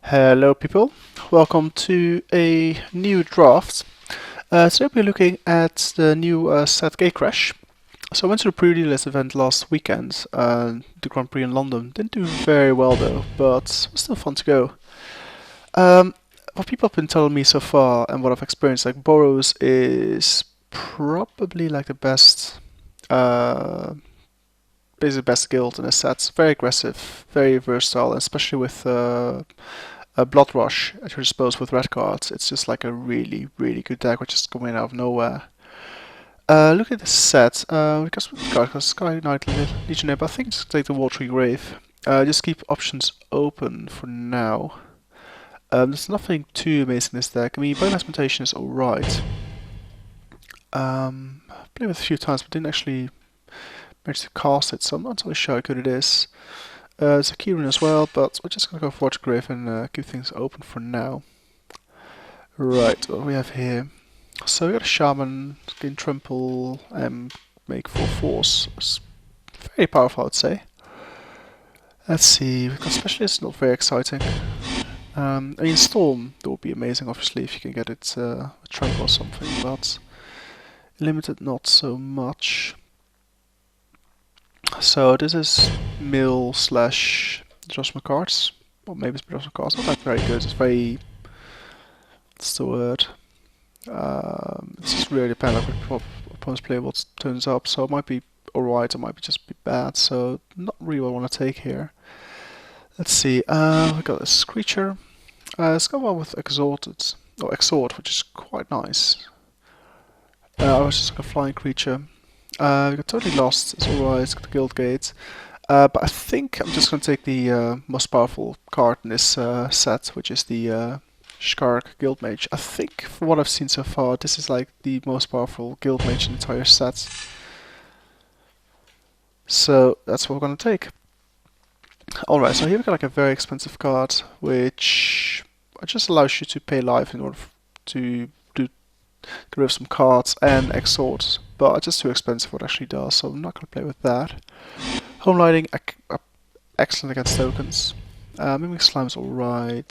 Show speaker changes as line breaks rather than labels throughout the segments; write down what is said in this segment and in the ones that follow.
Hello people, welcome to a new draft. Today we're looking at the new set Gatecrash. So I went to the pre-release event last weekend, the Grand Prix in London. Didn't do very well though, but it was still fun to go. What people have been telling me so far and what I've experienced, like Boros is probably like the best, basically the best guild in a set. Very aggressive, very versatile, especially with a Blood Rush at your disposal with red cards. It's just like a really, really good deck which is coming out of nowhere. Look at this set. We got some card because Sky Knight Legionnaire, but I think just take the Watery Grave. Just keep options open for now. There's nothing too amazing in this deck. I mean, Bone Exploitation is alright. I've played with it a few times but didn't actually manage to cast it, so I'm not entirely sure how good it is. There's a Keyrune as well, but we're just gonna go for Water Grave and keep things open for now. Right, what do we have here? So we got a Shaman, gain Trample, and make 4/4s. It's very powerful, I'd say. Let's see, we've got Specialist, not very exciting. I mean, Storm, that would be amazing, obviously, if you can get it with Trample or something, but Limited, not so much. So this is mill slash adjustment cards. Or maybe it's adjustment cards. Not that very good. It's very... what's the word? It's just really dependent on what opponents play, what turns up. So it might be alright, it might just be bad. So not really what I want to take here. Let's see. We got this creature. It's got one with Exalted. Or Exhort, which is quite nice. I was just like a flying creature. We got Totally Lost, it's alright, it's got the Guild Gate. But I think I'm just going to take the most powerful card in this set, which is the Skark Guild Mage. I think, from what I've seen so far, this is like the most powerful Guild Mage in the entire set. So that's what we're going to take. Alright, so here we've got like a very expensive card, which just allows you to pay life in order to get rid of some cards and exhort, but it's just too expensive what it actually does, so I'm not going to play with that. Home Lighting, excellent against tokens. Mimic Slime's alright.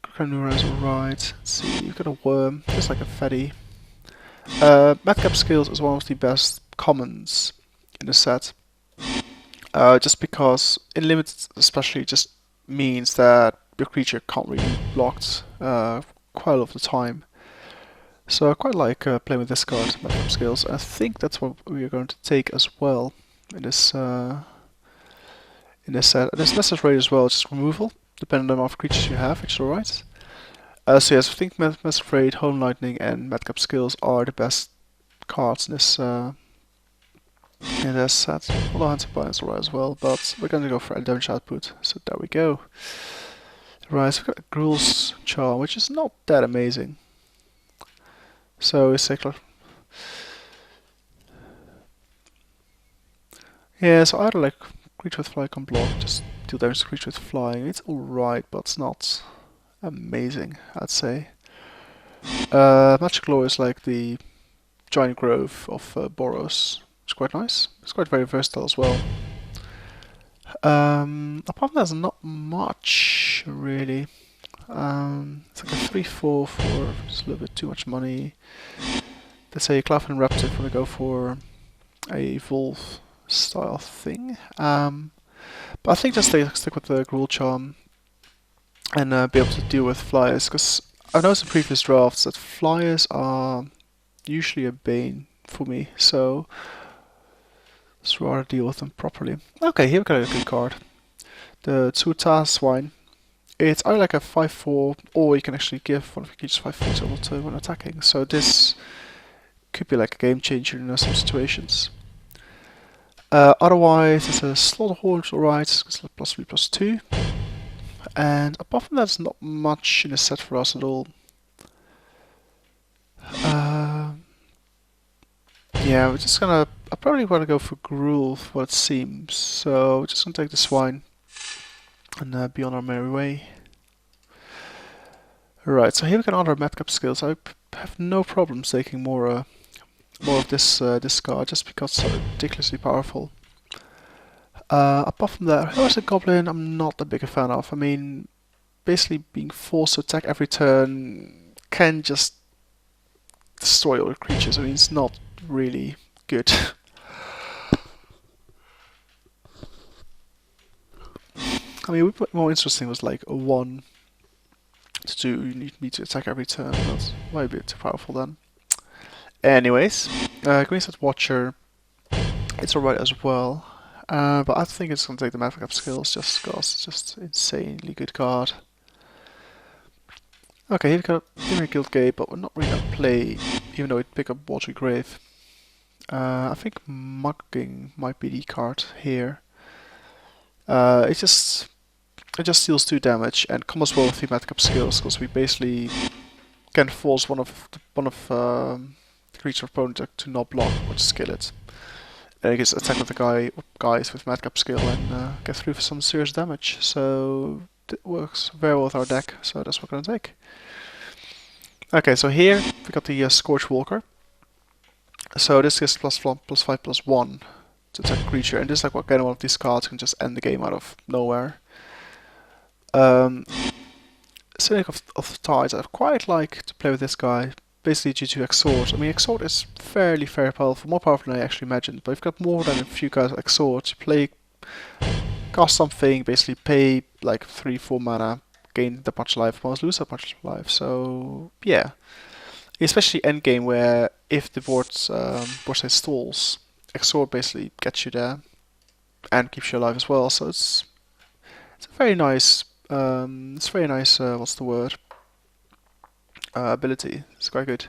Granura's alright. Let's see, you've got a Worm, just like a Fetty. Madcap Skills is one of the best commons in the set. Just because, in Limited especially, just means that your creature can't really be blocked quite a lot of the time. So I quite like playing with this card, Madcap Skills. I think that's what we are going to take as well in this set. There's Message Rate as well, just removal, depending on the amount of creatures you have, which is alright. So yes, I think Message Rate, Home Lightning, and Madcap Skills are the best cards in this set. Although Handsome Bind is alright as well, but we're going to go for a damage output. So there we go. Right, so we've got a Gruul's Charm, which is not that amazing. So it's like, yeah, so either like creature with fly can block, just deal damage to creature with flying. It's alright, but it's not amazing, I'd say. Magic Glow is like the giant grove of Boros. It's quite nice. It's quite very versatile as well. Apart from that, there's not much really. It's like a 3/4 for just a little bit too much money. Let's say Cloudfin Raptor if we want to go for a Wolf style thing. But I think just stick with the Gruul Charm and be able to deal with flyers, because I've noticed in previous drafts that flyers are usually a bane for me, so let's rather deal with them properly. Okay, here we got a good card. The Tsuta Swine. It's either like a 5/4, or you can actually give one of your creatures 5/4 total turn when attacking. So this could be like a game changer in some situations. Otherwise, it's a Slaughter Horde, alright, it's +3/+2. And apart from that, there's not much in the set for us at all. Yeah, we're just gonna... I probably want to go for Gruul for what it seems. So we're just gonna take the Swine and be on our merry way. Right, so here we got other Madcap Skills. I have no problems taking more of this card, just because it's so ridiculously powerful. Apart from that, Heroic Goblin I'm not that big a fan of. I mean, basically being forced to attack every turn can just destroy all the creatures. I mean, it's not really good. I mean, more interesting was like a 1 to 2, you need me to attack every turn. That's might be a bit too powerful then. Anyways, Green Set Watcher, it's alright as well. But I think it's going to take the Magic Up skills just because it's just insanely good card. Okay, here we got Dimmy Guild Gate, but we're not really going to play, even though it pick up Watery Grave. I think Mugging might be the card here. It just deals 2 damage and comes well with thematic up skills because we basically can force one of the creature opponent to not block or just kill it. And it gets attack with the guys with magic up skill and get through for some serious damage. So it works very well with our deck. So that's what we're gonna take. Okay, so here we got the Scorch Walker. So this is +5/+1 to attack a creature, and this is like what kind of one of these cards can just end the game out of nowhere. Cynic of the Tides, I'd quite like to play with this guy, basically due to Exhort. I mean, Exhort is fairly powerful, more powerful than I actually imagined, but if you've got more than a few guys with Exhort, you cast something, basically pay like 3-4 mana, gain that much life, almost lose that much life, so yeah. Especially endgame where if the board side stalls, Exhort basically gets you there and keeps you alive as well, so it's a very nice what's the word? Ability. It's quite good.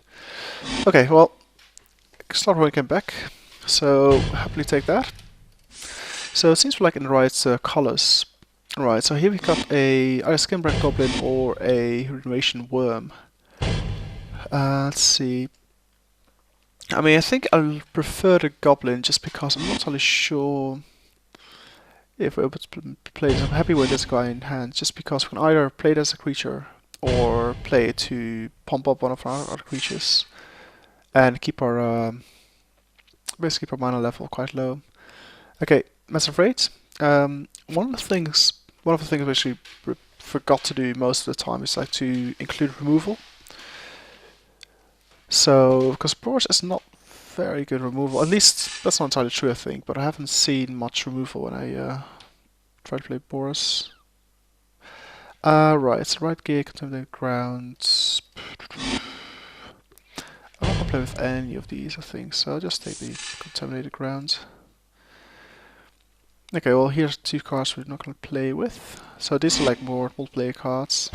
Okay, well, Slot Rolling came back, so happily take that. So it seems we're like in the right colors. Right, so here we got either Skinbred Goblin or a Regeneration Worm. Let's see. I mean, I think I'll prefer the Goblin just because I'm not totally sure if we're able to play this. I'm happy with this guy in hand just because we can either play it as a creature or play it to pump up one of our other creatures and keep our basically keep our mana level quite low. Okay, Massive Rate. One of the things we actually forgot to do most of the time is like to include removal. So, because Boros is not very good removal, at least that's not entirely true I think, but I haven't seen much removal when I try to play Boros. Right, it's right gear, contaminated grounds. I'm not gonna play with any of these I think, so I'll just take the contaminated grounds. Okay, well here's 2 cards we're not gonna play with. So these are like more multiplayer cards.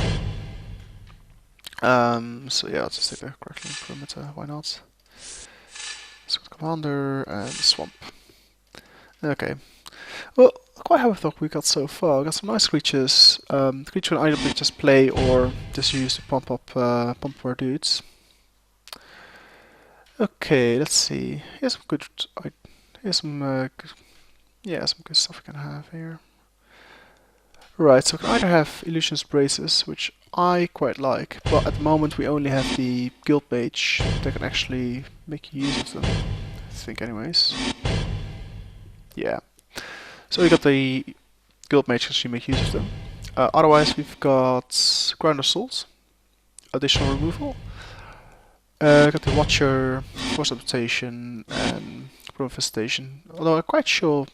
So yeah, I'll just take the Crackling Perimeter, why not? Scott Commander and Swamp. Okay. Well, quite happy with what we got so far. We got some nice creatures. Creature can either just play or just use to pump our dudes. Okay, let's see. Here's some good. Some good stuff we can have here. Right, so we can either have Illusionist Braces, which I quite like, but at the moment we only have the Guild Mage that can actually make use of them. I think, anyways. Yeah. So we got the Guild Mage actually make use of them. Otherwise, we've got Ground Assault, additional removal. Got the Watcher, Force Adaptation, and Infestation. Although I'm quite sure,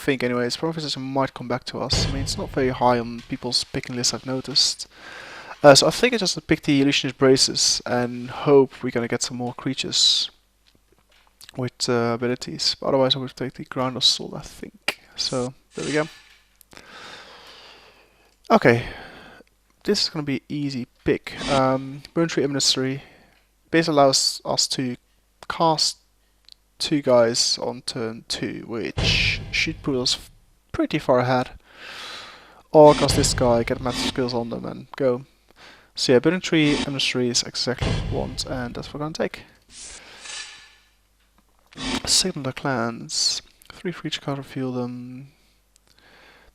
anyways, Infestation might come back to us. I mean, it's not very high on people's picking lists I've noticed. So I think I just pick the Illusionist Braces and hope we're gonna get some more creatures with abilities. But otherwise, I would take the Ground Assault, I think. So there we go. Okay, this is gonna be an easy pick. Burn Tree Ministry basically allows us to cast 2 guys on turn 2, which should put us pretty far ahead. Or cast this guy, get massive skills on them, and go. So yeah, Burning Tree Ministry is exactly what we want, and that's what we're gonna take. Signal the Clans. 3 for each card, reveal them.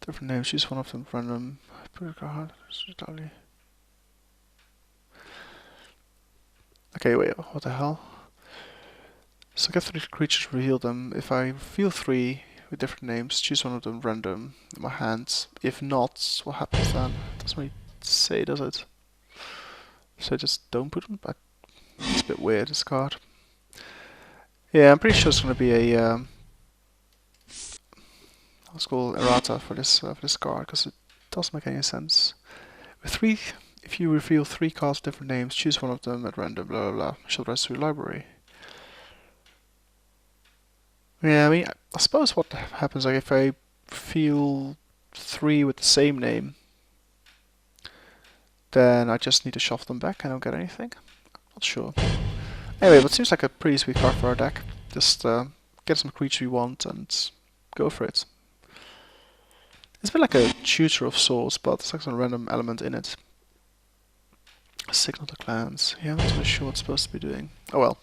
Different names, choose one of them random. Okay, wait, what the hell? So get 3 creatures, reveal them. If I reveal 3 with different names, choose one of them random in my hands. If not, what happens then? Doesn't really say, does it? So just don't put them back. It's a bit weird, this card. Yeah, I'm pretty sure it's going to be a let's call errata for this card, because it doesn't make any sense. With three, if you reveal 3 cards with different names, choose one of them at random. Blah blah blah. Shall the rest through your library. Yeah, I mean, I suppose what happens, like, if I feel 3 with the same name, then I just need to shuffle them back. I don't get anything. Not sure. Anyway, but it seems like a pretty sweet card for our deck. Just get some creature you want and go for it. It's a bit like a tutor of sorts, but there's like some random element in it. Signal to clans. Yeah, I'm not really sure what it's supposed to be doing. Oh well.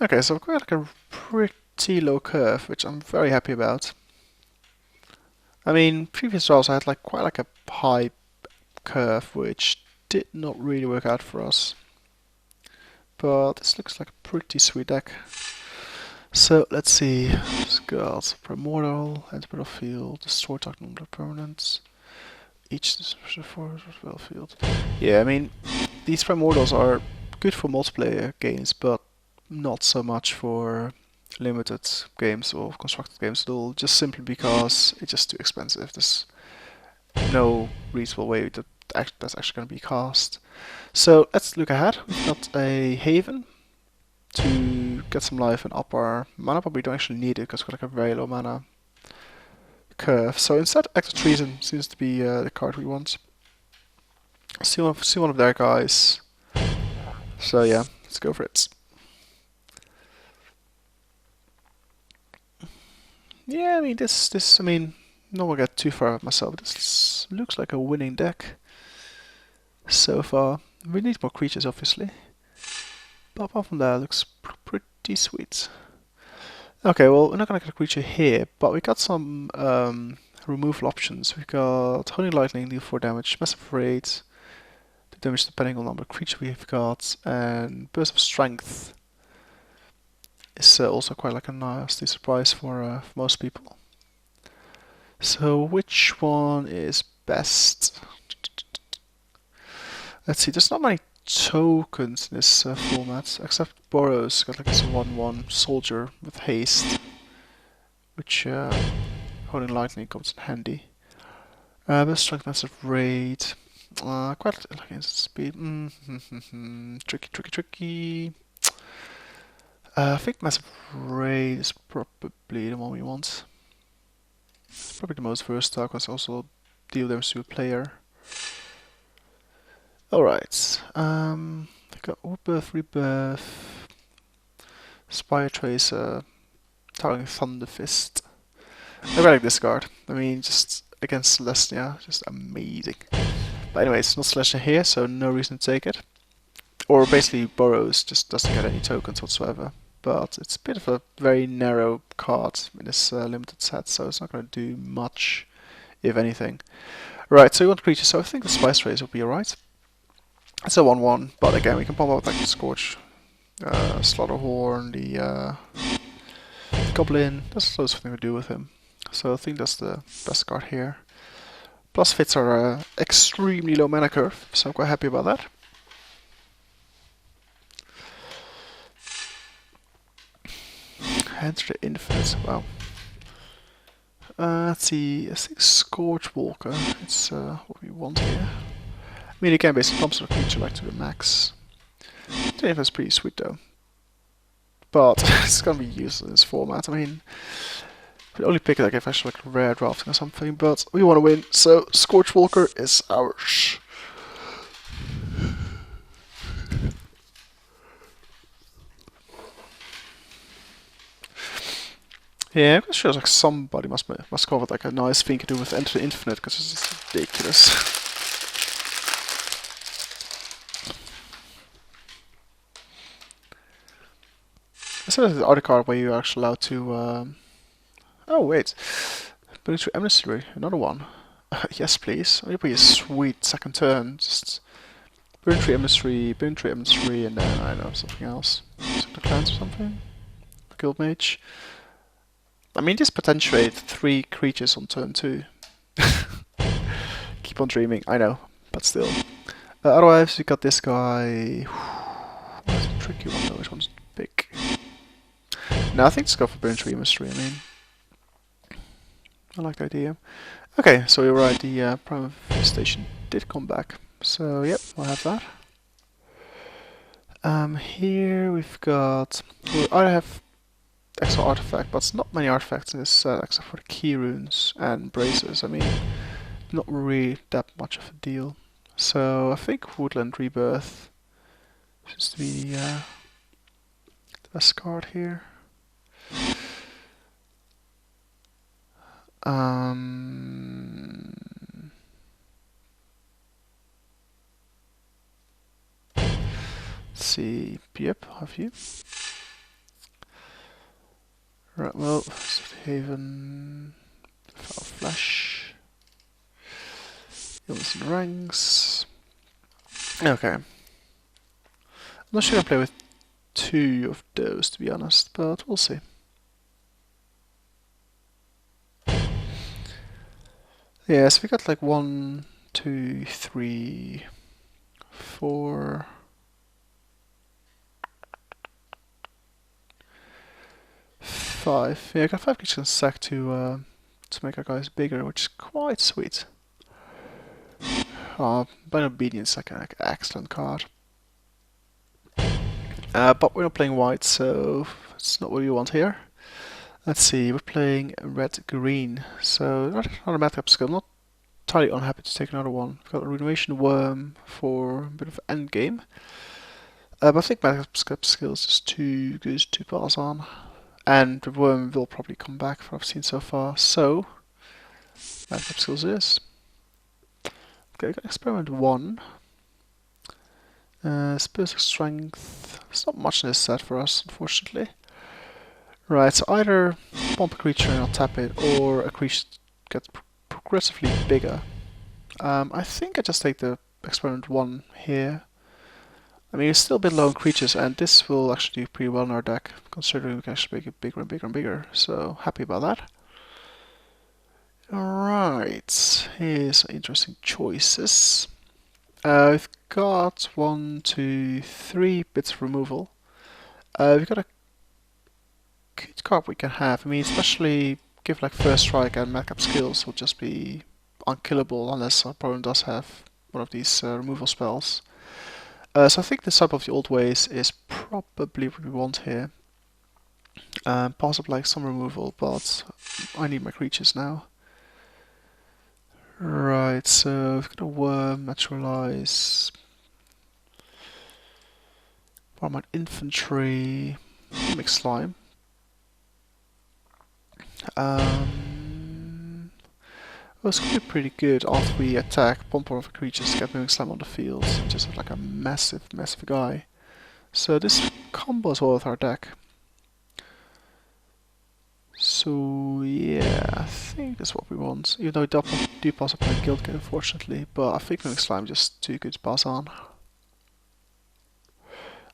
Okay, so I've got like a pretty low curve, which I'm very happy about. I mean, previous draws I had like quite like a high curve, which did not really work out for us. But this looks like a pretty sweet deck. So let's see. Got Primordial, enter battlefield, destroy target number permanents. Each for battlefield. Yeah, I mean, these Primordials are good for multiplayer games, but not so much for limited games or constructed games at all, just simply because it's just too expensive. There's no reasonable way that that's actually going to be cast. So let's look ahead. We've got a Haven to get some life and up our mana, but we don't actually need it because we've got like a very low mana curve. So instead, Act of Treason seems to be the card we want. See one of their guys. So yeah, let's go for it. Yeah, I mean I mean, not gonna get too far with myself. This looks like a winning deck so far. We need more creatures, obviously. But apart from that, it looks pretty sweet. Okay, well, we're not gonna get a creature here, but we got some removal options. We've got Honing Lightning, deal 4 damage, Massive Rate, the damage depending on the number of creature we've got, and Burst of Strength is also quite like a nasty surprise for most people. So which one is best? Let's see, there's not many tokens in this format, except Boros got like this 1/1 soldier with haste, which Holding Lightning comes in handy. But Strength, Massive Raid, quite like instant speed. Tricky. I think Massive Raid is probably the one we want. Probably the most versatile, because also deal damage to a player. Alright, I got Rebirth, Spire Tracer, targeting Thunder Fist. I really like this card. I mean, just against Celestia, just amazing. But anyway, it's not Celestia here, so no reason to take it. Or basically, Boros just doesn't get any tokens whatsoever. But it's a bit of a very narrow card in this limited set, so it's not going to do much, if anything. Right, so you want creatures, so I think the Spice Tracer will be alright. It's a 1/1, but again, we can pump out like the Scorch, Slaughterhorn, the Goblin. There's loads of things to do with him. So I think that's the best card here. Plus fits are extremely low mana curve, so I'm quite happy about that. Enter the Infinite, wow. Let's see, I think Scorchwalker, it's what we want here. I mean, again, basically pumps the creature like to the max. The Infinite's pretty sweet though. But it's gonna be useless in this format. I mean, we'd only pick it like if actually like rare drafting or something, but we want to win, so Scorchwalker is ours. Yeah, I'm sure like somebody must come up with like a nice thing to do with Enter the Infinite, because it's just ridiculous. So there's the other card where you're actually allowed to. Oh wait, Burning Tree Emissary, another one. Yes, please. It'll be a sweet second turn. Just Burning Tree Emissary, and then I don't know something else. The clans or something. Guild Mage. I mean, this potentiate 3 creatures on turn 2. keep on dreaming, I know, but still. Otherwise, we got this guy. That's a tricky one though, which one's to pick? No, I think let's go for Burn Tree Mystery, I mean. I like the idea. Okay, so you're right, the Prime Station did come back. So, yep, we'll have that. Here we've got... We either have extra artifact, but it's not many artifacts in this set except for the key runes and braces. I mean, not really that much of a deal. So I think Woodland Rebirth seems to be the best card here. Let's see. Yep, have you? Right, well, Haven, Foul Flesh, Illness and Ranks. Okay. I'm not sure I play with two of those, to be honest, but we'll see. Yeah, so we got like 1, 2, 3, 4. 5. Yeah, I got 5 creatures in sack to make our guys bigger, which is quite sweet. Blind Obedience is like an excellent card. But we're not playing white, so it's not what we want here. Let's see, we're playing red-green, so not another matchup skill. I'm not entirely unhappy to take another one. We've got a Renovation Worm for a bit of endgame. But I think matchup skill is just too good to pass on. And the worm will probably come back from what I've seen so far, so matchup skills is. Okay, got Experiment 1. Spiritual Strength. There's not much in this set for us, unfortunately. Right, so either bump a creature and not tap it, or a creature gets progressively bigger. I think I just take the Experiment 1 here. I mean, it's still a bit low on creatures, and this will actually do pretty well in our deck, considering we can actually make it bigger and bigger and bigger, so happy about that. Alright, here's some interesting choices. We've got 1, 2, 3 bits of removal. We've got a good card we can have. I mean, especially give like First Strike and Madcap skills will just be unkillable unless our opponent does have one of these removal spells. So I think the sub of the old ways is probably what we want here. Possibly like some removal, but I need my creatures now. Right, so we've got a Worm, Naturalize, Farmite Infantry, Mix Slime. Well, it's going to be pretty good after we attack, bump one of the creatures, get Mimic Slime on the field, and just have like a massive, massive guy. So this combos well with our deck. So yeah, I think that's what we want. Even though we do possibly play Guild Gate, unfortunately, but I think Mimic Slime is just too good to pass on.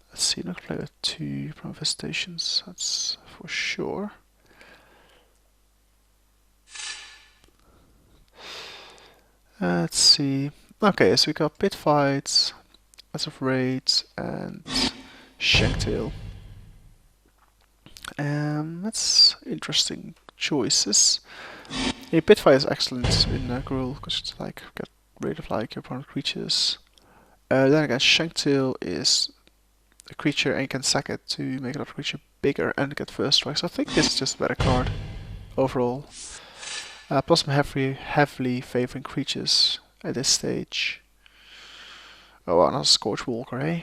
Let's see, I'm not going to play with 2 Manifestations, that's for sure. Let's see. Okay, so we got Pit Fights, Massive Raids, and Shanktail. That's interesting choices. Yeah, Pit Fight is excellent in Gruul because it's like get rid of like your opponent's creatures. Then again, Shanktail is a creature and you can sack it to make another creature bigger and get first strike. So I think this is just a better card overall. Plus I'm heavily favoring creatures at this stage. Oh, another Scorch Walker, eh?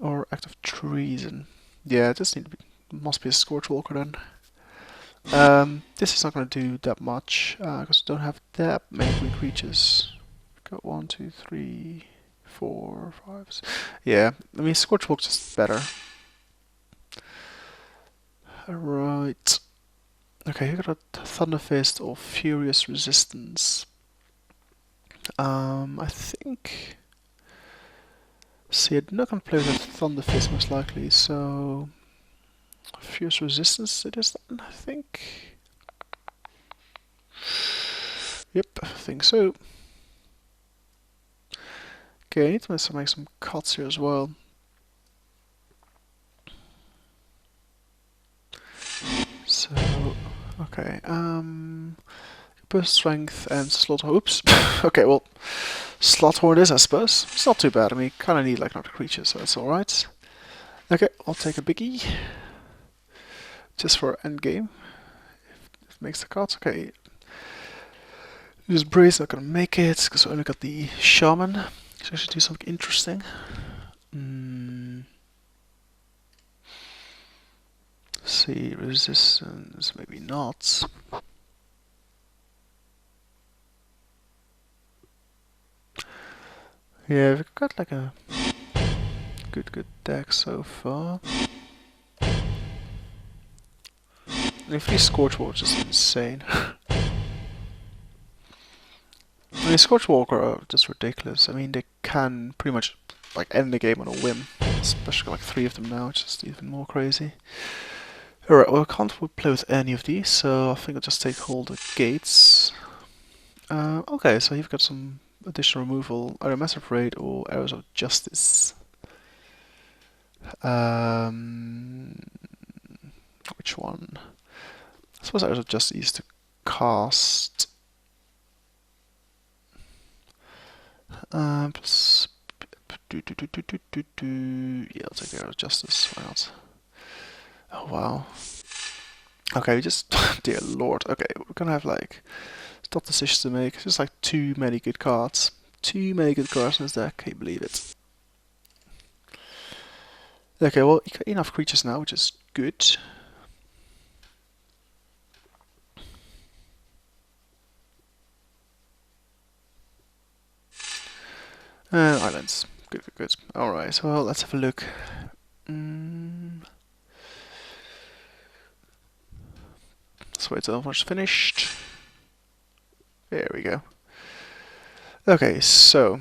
Or Act of Treason. Yeah, this must be a Scorch Walker then. This is not going to do that much, because we don't have that many green creatures. We've got 1, 2, 3, 4, 5, 6. Yeah, I mean Scorch Walker's just better. Right. Okay, you got a Thunder Fist or Furious Resistance. I think... See, I'm not going to play with a Thunder Fist most likely, so... Furious Resistance it is then, I think. Yep, I think so. Okay, I need to make some cuts here as well. So, okay, burst strength and slot. Oops. Okay, well, slot horn is, I suppose. It's not too bad. I mean, kind of need like another creature, so that's all right. Okay, I'll take a biggie just for endgame. If it makes the cards, okay. This Breeze not gonna make it because I only got the Shaman. So I should do something interesting. See, resistance, maybe not. Yeah, we've got like a good deck so far. If these Scorchwalkers is insane. I mean, Scorchwalker are just ridiculous. I mean, they can pretty much like end the game on a whim. Especially like 3 of them now, which is even more crazy. Alright, well, I can't play with any of these, so I think I'll just take hold of gates. Okay, so you've got some additional removal, either Massive Raid or Arrows of Justice. Which one? I suppose Arrows of Justice is to cast. Plus, yeah, I'll take the Arrows of Justice. Why not? Oh wow. Okay, just dear lord. Okay, we're gonna have like tough decisions to make. Just like too many good cards. Too many good cards in this deck. Can't believe it. Okay, well, you got enough creatures now, which is good. Islands. Good. Alright, well, let's have a look. Let's wait till everyone's finished. There we go. Okay, so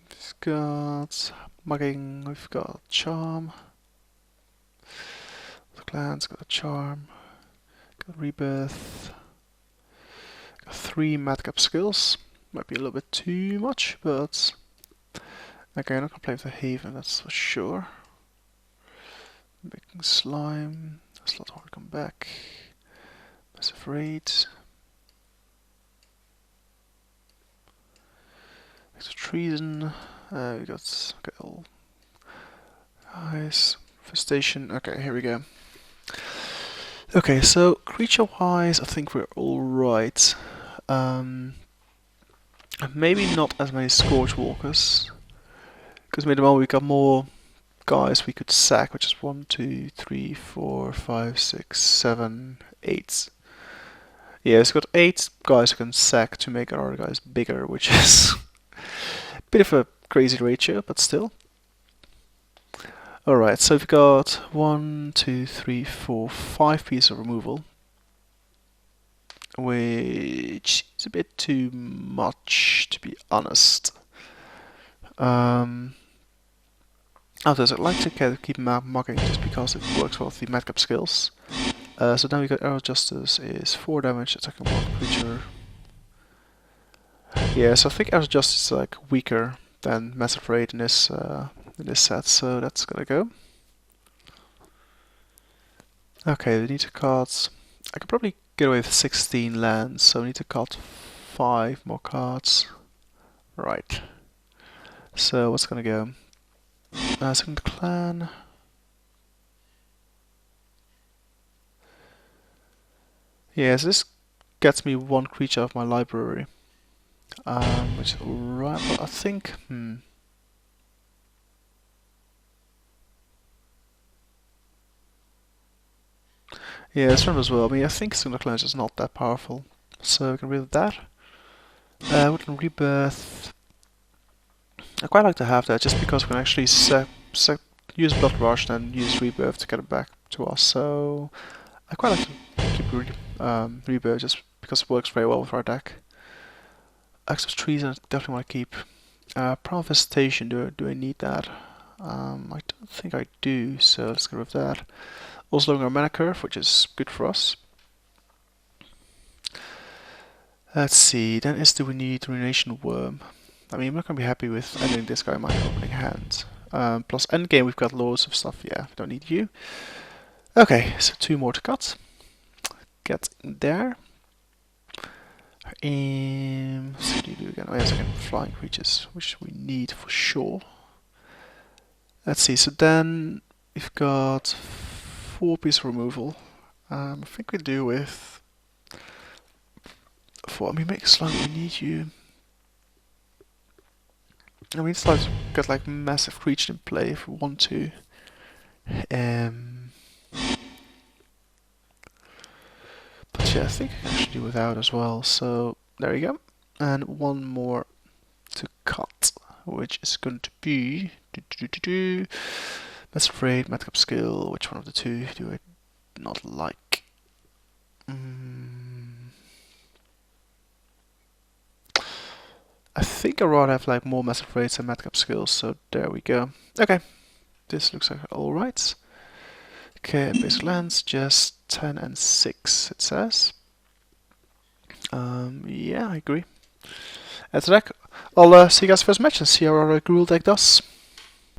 we've got mugging, we've got charm. The clan's got a charm, got rebirth, got 3 madcap skills. Might be a little bit too much, but okay, I'm not gonna play with the Haven, that's for sure. Making slime, slot hard come back. Massive raid. Extra treason. We got all eyes. Infestation. Okay, here we go. Okay, so creature-wise, I think we're all right. Maybe not as many Scorchwalkers, because maybe we got more guys we could sack, which is 1, 2, 3, 4, 5, 6, 7, 8. Yeah, it's got 8 guys who can sack to make our guys bigger, which is a bit of a crazy ratio, but still. Alright, so we've got 1, 2, 3, 4, 5 pieces of removal, which is a bit too much, to be honest. I'd like to keep mugging just because it works well with the madcap skills. So now we got Arrow Justice is 4 damage, attacking 1 creature. Yeah, so I think Arrow Justice is like weaker than Massive Raid in this set, so that's gonna go. Okay, we need to cut. I could probably get away with 16 lands, so we need to cut 5 more cards. Right. So what's gonna go? Second clan. Yes, this gets me 1 creature out of my library. Which is alright, but I think, yeah, this one as well. I mean, I think Single Clan is just not that powerful. So we can read that. We can Rebirth. I quite like to have that just because we can actually use Blood Rush and use Rebirth to get it back to us. So I quite like to keep Rebirth just because it works very well with our deck. Access Trees I definitely want to keep. Infestation, do I need that? I don't think I do, so let's get rid of that. Also lowering our mana curve, which is good for us. Let's see, then do we need Ruination Worm? I mean, I'm not going to be happy with ending this guy in my opening hand. Plus endgame, we've got loads of stuff. Yeah, we don't need you. Okay, so 2 more to cut. Get in there. So what do you do again? Oh, yes, again, flying creatures, which we need for sure. Let's see, so then we've got 4-piece removal. I think we do with 4. I mean, make slime, we need you. I mean, it's like to get like massive creature in play if we want to. But yeah, I think I can actually do without as well. So there you go. And 1 more to cut, which is going to be Massive Raid, Madcap Skill. Which one of the 2 do I not like? I think I'd rather have like more Massive Raids and Madcap Skills. So there we go. Okay, this looks like all right. Okay, basic lands just 10 and 6. It says. Yeah, I agree. That's the deck. I'll see you guys first match and see how our Gruul deck does.